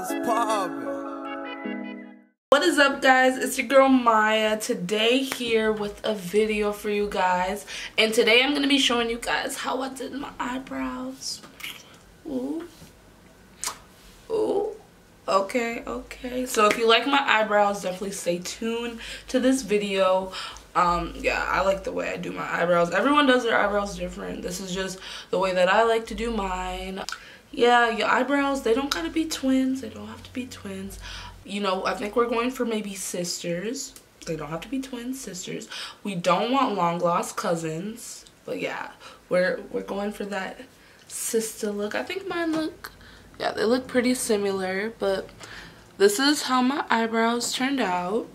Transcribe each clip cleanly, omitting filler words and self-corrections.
What is up, guys? It's your girl Maya. Today here with a video for you guys, and today I'm gonna be showing you guys how I did my eyebrows. Ooh, okay. So if you like my eyebrows, definitely stay tuned to this video. Yeah, I like the way I do my eyebrows. Everyone does their eyebrows different. This is just the way that I like to do mine. Yeah, your eyebrows, they don't gotta be twins. They don't have to be twins. You know, I think we're going for maybe sisters. They don't have to be twin sisters. We don't want long lost cousins. But yeah, we're going for that sister look. I think mine look, yeah, they look pretty similar. But this is how my eyebrows turned out.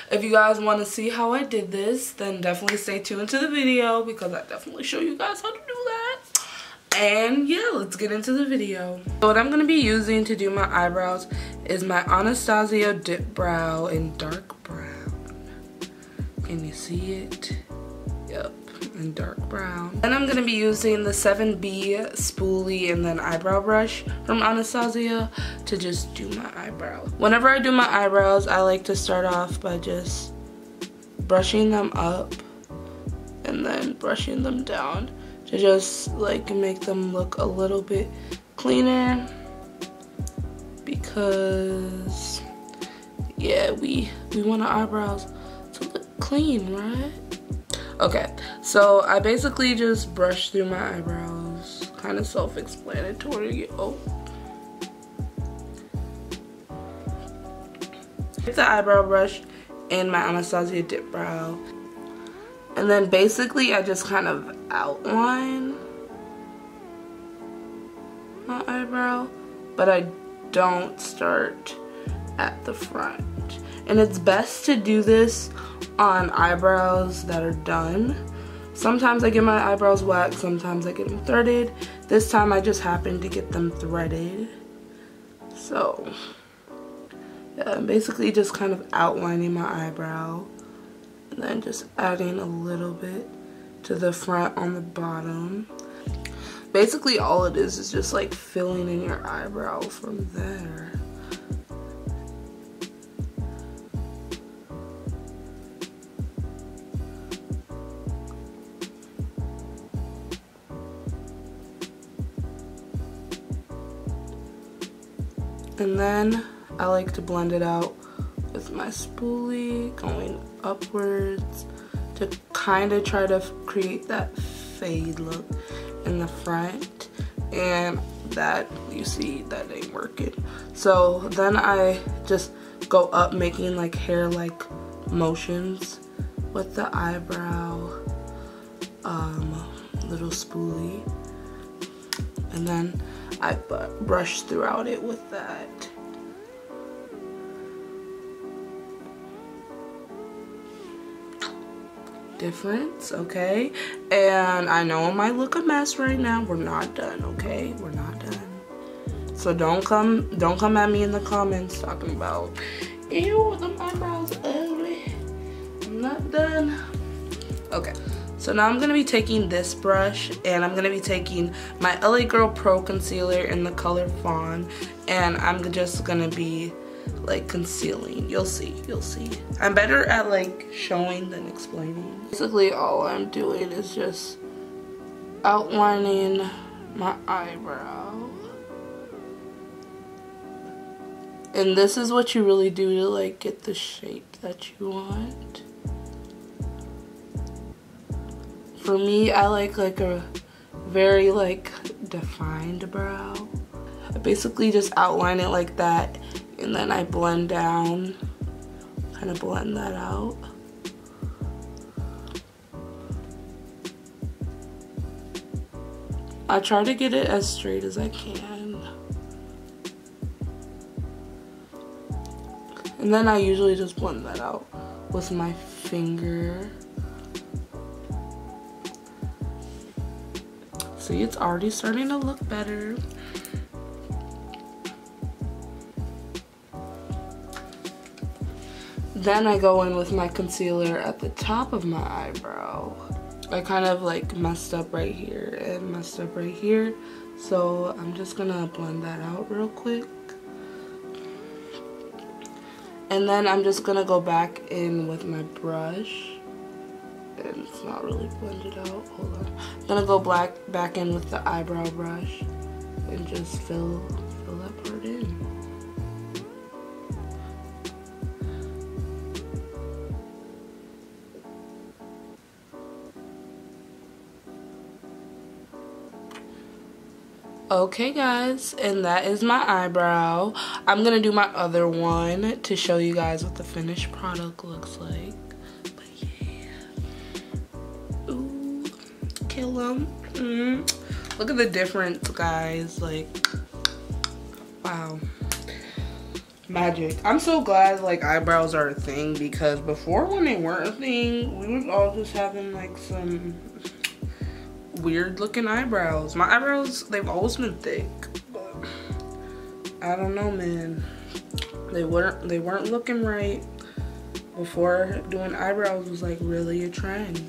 If you guys want to see how I did this, then definitely stay tuned to the video, because I definitely show you guys how to do that. And yeah, let's get into the video. So what I'm going to be using to do my eyebrows is my Anastasia Dip Brow in dark brown. Can you see it? Yep, in dark brown. Then I'm going to be using the 7B spoolie and then eyebrow brush from Anastasia to just do my eyebrows. Whenever I do my eyebrows, I like to start off by just brushing them up and then brushing them down to just like make them look a little bit cleaner, because yeah, we want our eyebrows to look clean, right? Okay, so I basically just brush through my eyebrows, kind of self-explanatory. Oh, it's the eyebrow brush in my Anastasia Dip Brow. And then basically I just kind of outline my eyebrow, but I don't start at the front. And it's best to do this on eyebrows that are done. Sometimes I get my eyebrows waxed, sometimes I get them threaded. This time I just happened to get them threaded. So yeah, I'm basically just kind of outlining my eyebrow, and then just adding a little bit to the front on the bottom. Basically all it is just like filling in your eyebrow from there. And then I like to blend it out with my spoolie, going upwards to kind of try to create that fade look in the front, and that, you see, that ain't working. So then I just go up, making like hair-like motions with the eyebrow little spoolie, and then I brush throughout it with that. Difference, okay? And I know it might look a mess right now. We're not done, okay? We're not done. So don't come at me in the comments talking about, ew, the eyebrows ugly. I'm not done. Okay, so now I'm gonna be taking this brush, and I'm gonna be taking my LA Girl Pro Concealer in the color Fawn, and I'm just gonna be like concealing. You'll see. I'm better at like showing than explaining. Basically all I'm doing is just outlining my eyebrow. And this is what you really do to like get the shape that you want. For me, I like a very like defined brow. I basically just outline it like that, and then I blend down, kind of blend that out. I try to get it as straight as I can. And then I usually just blend that out with my finger. See, it's already starting to look better. Then I go in with my concealer at the top of my eyebrow. I kind of like messed up right here and messed up right here. So I'm just gonna blend that out real quick And then I'm just gonna go back in with my brush. And it's not really blended out. Hold on. I'm gonna go back in with the eyebrow brush and just fill that part in. Okay guys, and that is my eyebrow. I'm gonna do my other one to show you guys what the finished product looks like. But yeah, ooh, kill them. Look at the difference, guys. Like, wow, magic. I'm so glad like eyebrows are a thing, because before, when they weren't a thing, we was all just having like some weird looking eyebrows. My eyebrows, they've always been thick, but I don't know, man. They weren't looking right before. Doing eyebrows was like really a trend.